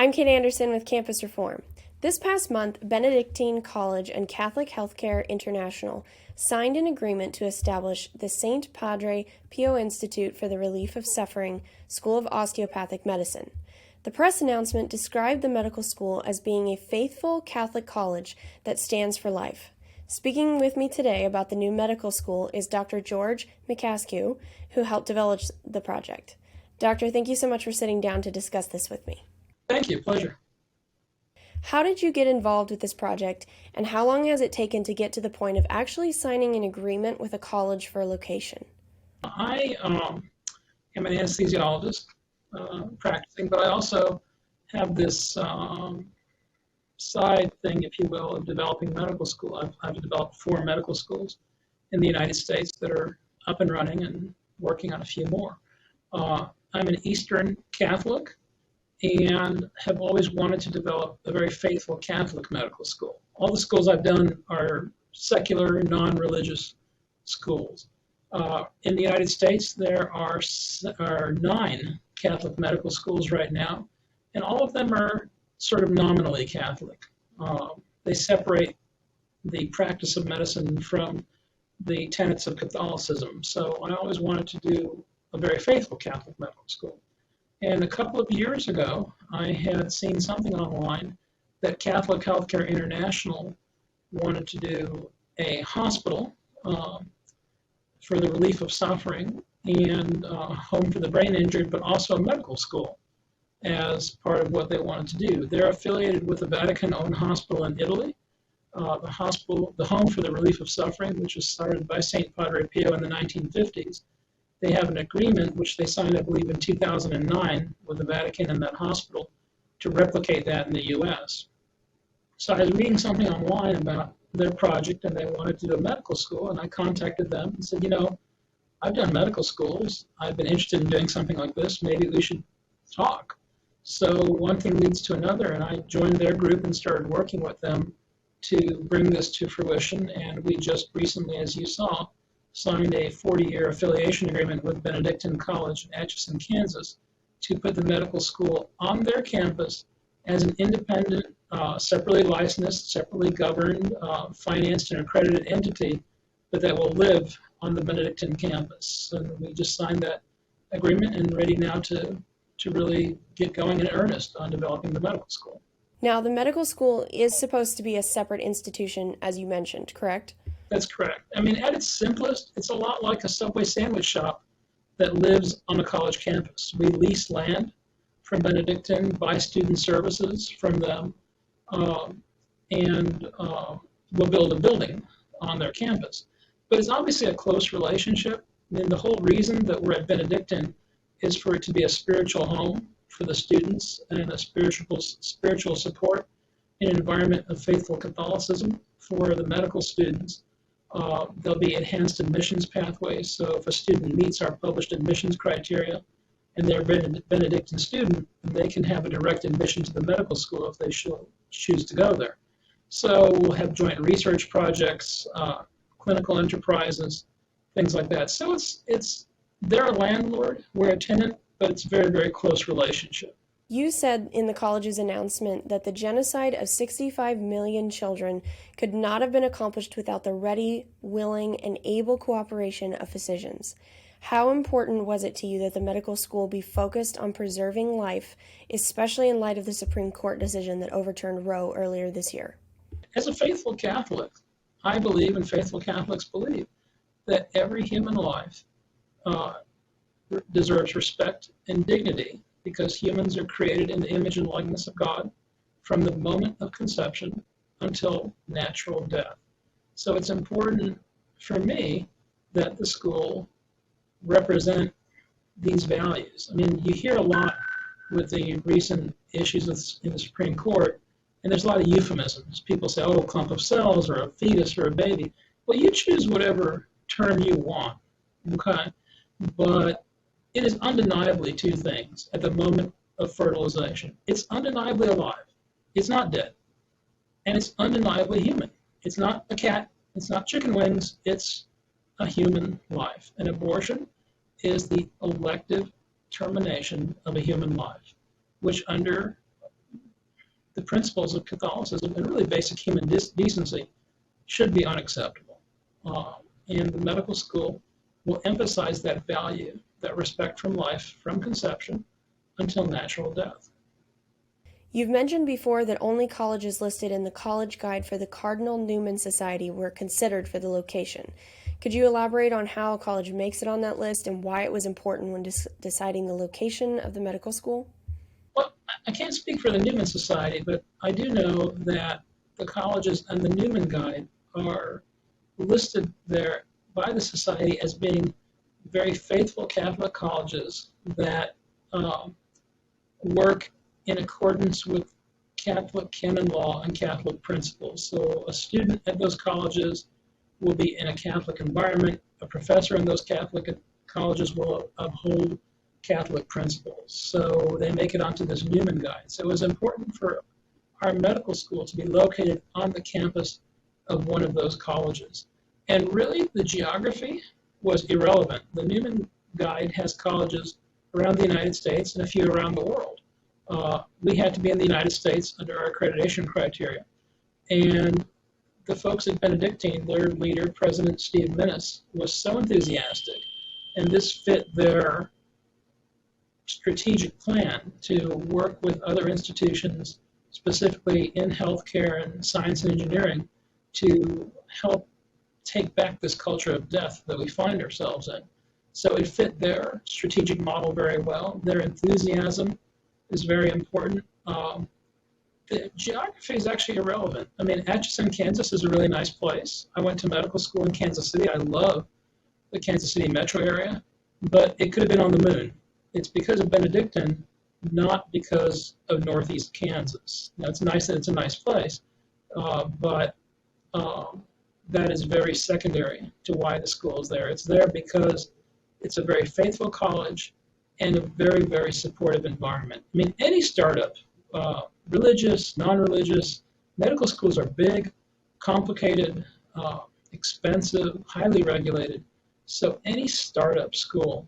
I'm Kate Anderson with Campus Reform. This past month, Benedictine College and Catholic Healthcare International signed an agreement to establish the Saint Padre Pio Institute for the Relief of Suffering School of Osteopathic Medicine. The press announcement described the medical school as being a faithful Catholic college that stands for life. Speaking with me today about the new medical school is Dr. George Mychaskiw, who helped develop the project. Doctor, thank you so much for sitting down to discuss this with me. Thank you. Pleasure. How did you get involved with this project, and how long has it taken to get to the point of actually signing an agreement with a college for a location? I am an anesthesiologist practicing, but I also have this side thing, if you will, of developing medical school. I've developed 4 medical schools in the United States that are up and running and working on a few more. I'm an Eastern Catholic and have always wanted to develop a very faithful Catholic medical school. All the schools I've done are secular, non-religious schools. In the United States, there are 9 Catholic medical schools right now, and all of them are sort of nominally Catholic. They separate the practice of medicine from the tenets of Catholicism. So I always wanted to do a very faithful Catholic medical school. And a couple of years ago, I had seen something online that Catholic Healthcare International wanted to do a hospital for the relief of suffering and a home for the brain injured, but also a medical school as part of what they wanted to do. They're affiliated with the Vatican-owned hospital in Italy, the Home for the Relief of Suffering, which was started by Saint Padre Pio in the 1950s. They have an agreement, which they signed, I believe, in 2009 with the Vatican and that hospital to replicate that in the U.S. So I was reading something online about their project, and they wanted to do a medical school, and I contacted them and said, I've done medical schools. I've been interested in doing something like this. Maybe we should talk. So one thing leads to another, and I joined their group and started working with them to bring this to fruition, and we just recently, as you saw, signed a 40-year affiliation agreement with Benedictine College in Atchison, Kansas, to put the medical school on their campus as an independent, separately licensed, separately governed, financed and accredited entity, but that will live on the Benedictine campus. And we just signed that agreement and ready now to really get going in earnest on developing the medical school. Now, the medical school is supposed to be a separate institution, as you mentioned, correct? That's correct. I mean, at its simplest, it's a lot like a Subway sandwich shop that lives on a college campus. We lease land from Benedictine, buy student services from them, and we'll build a building on their campus. But it's obviously a close relationship. I mean, the whole reason that we're at Benedictine is for it to be a spiritual home for the students and a spiritual support in an environment of faithful Catholicism for the medical students. There'll be enhanced admissions pathways, so if a student meets our published admissions criteria and they're a Benedictine student, they can have a direct admission to the medical school if they choose to go there. So we'll have joint research projects, clinical enterprises, things like that. So they're a landlord, we're a tenant, but it's a very, very close relationship. You said in the college's announcement that the genocide of 65 million children could not have been accomplished without the ready, willing, and able cooperation of physicians. How important was it to you that the medical school be focused on preserving life, especially in light of the Supreme Court decision that overturned Roe earlier this year? As a faithful Catholic, I believe, and faithful Catholics believe, that every human life deserves respect and dignity, because humans are created in the image and likeness of God from the moment of conception until natural death. So it's important for me that the school represent these values. I mean, you hear a lot with the recent issues in the Supreme Court, and there's a lot of euphemisms. People say, a clump of cells, or a fetus, or a baby. Well, you choose whatever term you want, okay? But it is undeniably 2 things at the moment of fertilization. It's undeniably alive. It's not dead. And it's undeniably human. It's not a cat. It's not chicken wings. It's a human life. An abortion is the elective termination of a human life, which under the principles of Catholicism and really basic human decency should be unacceptable. And the medical school will emphasize that value, that respect from life, from conception until natural death. You've mentioned before that only colleges listed in the College Guide for the Cardinal Newman Society were considered for the location. Could you elaborate on how a college makes it on that list and why it was important when deciding the location of the medical school? Well, I can't speak for the Newman Society, but I do know that the colleges and the Newman Guide are listed there by the Society as being very faithful Catholic colleges that work in accordance with Catholic canon law and Catholic principles. So a student at those colleges will be in a Catholic environment. A professor in those Catholic colleges will uphold Catholic principles. So they make it onto this Newman Guide. So it was important for our medical school to be located on the campus of one of those colleges. And really, the geography was irrelevant. The Newman Guide has colleges around the United States and a few around the world. We had to be in the United States under our accreditation criteria. And the folks at Benedictine, their leader, President Steve Minnis, was so enthusiastic, and this fit their strategic plan to work with other institutions, specifically in healthcare and science and engineering, to help take back this culture of death that we find ourselves in. So it fit their strategic model very well. Their enthusiasm is very important. The geography is actually irrelevant. I mean, Atchison, Kansas is a really nice place. I went to medical school in Kansas City. I love the Kansas City metro area, but it could have been on the moon. It's because of Benedictine, not because of Northeast Kansas. Now, it's nice that it's a nice place, but that is very secondary to why the school is there. It's there because it's a very faithful college and a very, very supportive environment. I mean, any startup, religious, non-religious, medical schools are big, complicated, expensive, highly regulated. So any startup school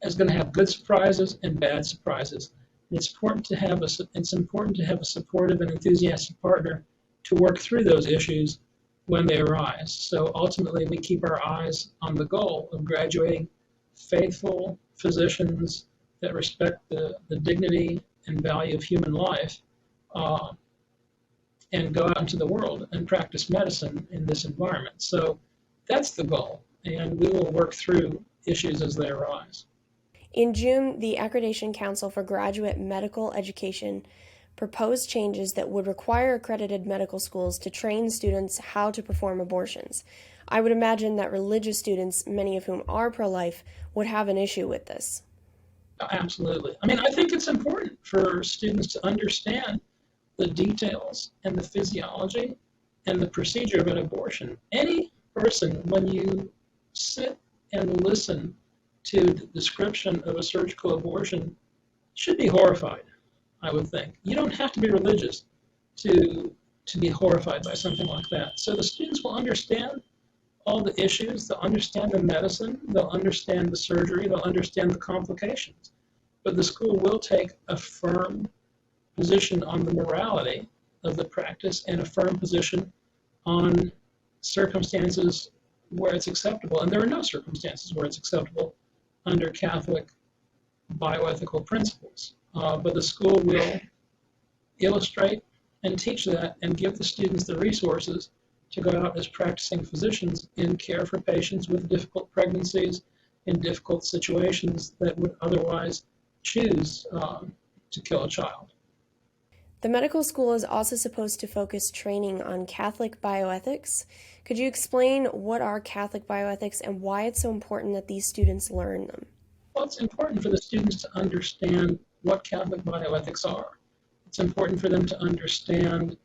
is going to have good surprises and bad surprises. And it's important to have a supportive and enthusiastic partner to work through those issues when they arise. So ultimately, we keep our eyes on the goal of graduating faithful physicians that respect the dignity and value of human life, and go out into the world and practice medicine in this environment. So that's the goal, and we will work through issues as they arise. In June, the Accreditation Council for Graduate Medical Education proposed changes that would require accredited medical schools to train students how to perform abortions. I would imagine that religious students, many of whom are pro-life, would have an issue with this. Absolutely. I mean, I think it's important for students to understand the details and the physiology and the procedure of an abortion. Any person, when you sit and listen to the description of a surgical abortion, should be horrified, I would think. You don't have to be religious to be horrified by something like that. So the students will understand all the issues, they'll understand the medicine, they'll understand the surgery, they'll understand the complications. But the school will take a firm position on the morality of the practice and a firm position on circumstances where it's acceptable. And there are no circumstances where it's acceptable under Catholic bioethical principles. But the school will illustrate and teach that and give the students the resources to go out as practicing physicians in care for patients with difficult pregnancies in difficult situations that would otherwise choose to kill a child. The medical school is also supposed to focus training on Catholic bioethics. Could you explain what are Catholic bioethics and why it's so important that these students learn them? Well, it's important for the students to understand what Catholic bioethics are. It's important for them to understand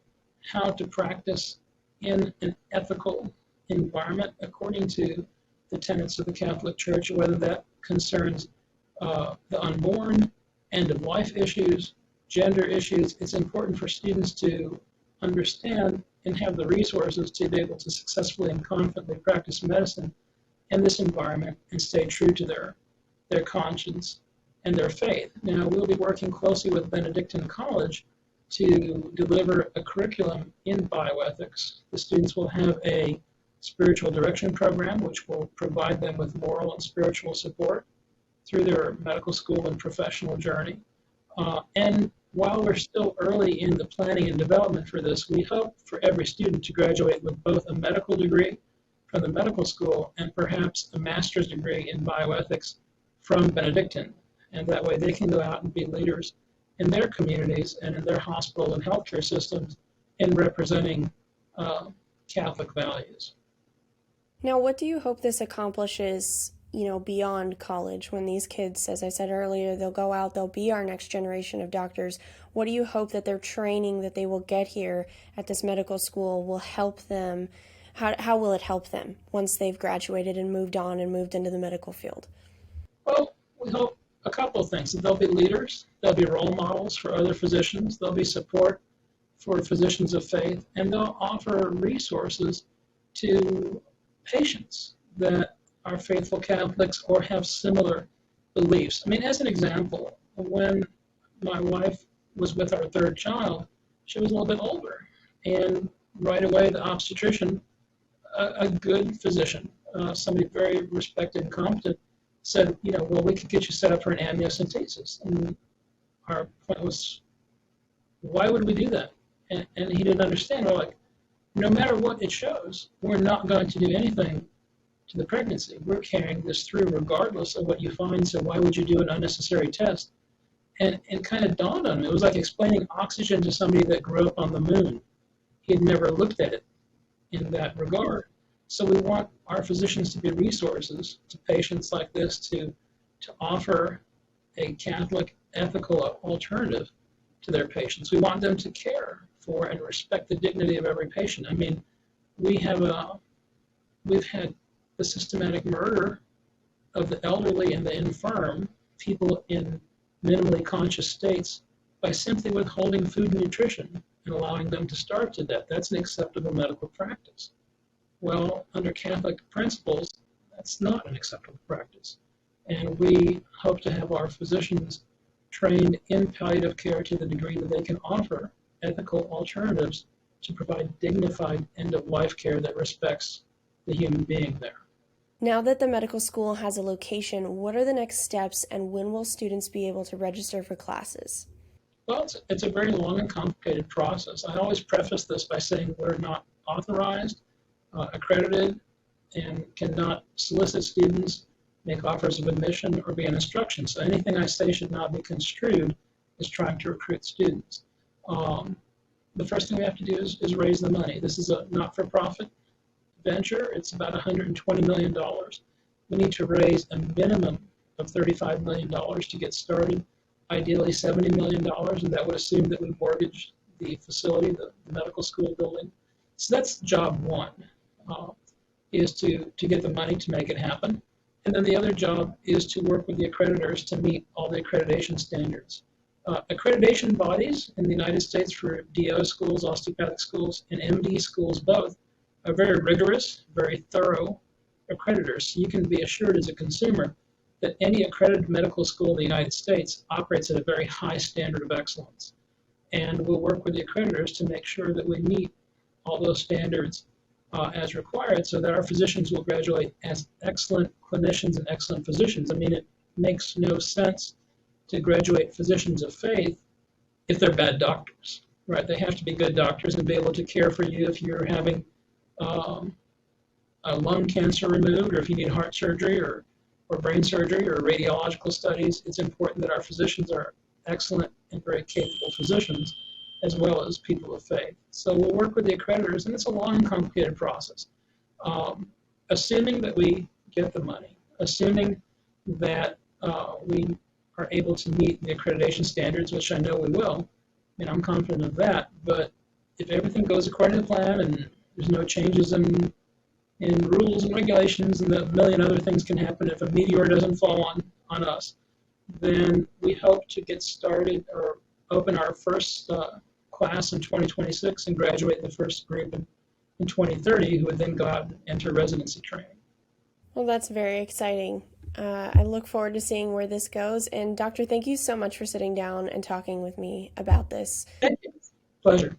how to practice in an ethical environment according to the tenets of the Catholic Church, whether that concerns the unborn, end-of-life issues, gender issues. It's important for students to understand and have the resources to be able to successfully and confidently practice medicine in this environment and stay true to their conscience and their faith. Now, we'll be working closely with Benedictine College to deliver a curriculum in bioethics. The students will have a spiritual direction program, which will provide them with moral and spiritual support through their medical school and professional journey. And while we're still early in the planning and development for this, we hope for every student to graduate with both a medical degree from the medical school and perhaps a master's degree in bioethics from Benedictine. And that way they can go out and be leaders in their communities and in their hospital and healthcare systems in representing Catholic values. Now, what do you hope this accomplishes, beyond college, when these kids, as I said earlier, they'll go out, they'll be our next generation of doctors? What do you hope that their training that they will get here at this medical school will help them? How will it help them once they've graduated and moved on and moved into the medical field? Well, we hope a couple of things. They'll be leaders, they'll be role models for other physicians, they'll be support for physicians of faith, and they'll offer resources to patients that are faithful Catholics or have similar beliefs. I mean, as an example, when my wife was with our third child, she was a little bit older, and right away the obstetrician, a good physician, somebody very respected and competent, said, well, we could get you set up for an amniocentesis. And our point was, why would we do that? And he didn't understand. We're like, no matter what it shows, we're not going to do anything to the pregnancy. We're carrying this through regardless of what you find, so why would you do an unnecessary test? And it kind of dawned on me. It was like explaining oxygen to somebody that grew up on the moon. He had never looked at it in that regard. So we want our physicians to be resources to patients like this to offer a Catholic ethical alternative to their patients. We want them to care for and respect the dignity of every patient. I mean, we've had the systematic murder of the elderly and the infirm, people in minimally conscious states, by simply withholding food and nutrition and allowing them to starve to death. That's an acceptable medical practice. Well, under Catholic principles, that's not an acceptable practice. And we hope to have our physicians trained in palliative care to the degree that they can offer ethical alternatives to provide dignified end-of-life care that respects the human being there. Now that the medical school has a location, what are the next steps, and when will students be able to register for classes? Well, it's a very long and complicated process. I always preface this by saying we're not authorized, accredited, and cannot solicit students, make offers of admission, or be an instruction. So anything I say should not be construed as trying to recruit students. The first thing we have to do is raise the money. This is a not-for-profit venture. It's about $120 million. We need to raise a minimum of $35 million to get started, ideally $70 million, and that would assume that we mortgage the facility, the medical school building. So that's job one, is to get the money to make it happen. And then the other job is to work with the accreditors to meet all the accreditation standards. Accreditation bodies in the United States for DO schools, osteopathic schools, and MD schools both are very rigorous, very thorough accreditors. So you can be assured as a consumer that any accredited medical school in the United States operates at a very high standard of excellence. And we'll work with the accreditors to make sure that we meet all those standards as required so that our physicians will graduate as excellent clinicians and excellent physicians. I mean, it makes no sense to graduate physicians of faith if they're bad doctors, right? They have to be good doctors and be able to care for you if you're having a lung cancer removed, or if you need heart surgery or brain surgery or radiological studies. It's important that our physicians are excellent and very capable physicians, as well as people of faith. So we'll work with the accreditors, and it's a long and complicated process. Assuming that we get the money, assuming that we are able to meet the accreditation standards, which I know we will, and I'm confident of that, but if everything goes according to plan and there's no changes in rules and regulations, and a million other things can happen if a meteor doesn't fall on us, then we hope to get started or open our first class in 2026 and graduate the first group in 2030, who would then go out and enter residency training. Well, that's very exciting. I look forward to seeing where this goes. And Doctor, thank you so much for sitting down and talking with me about this. Thank you. Pleasure.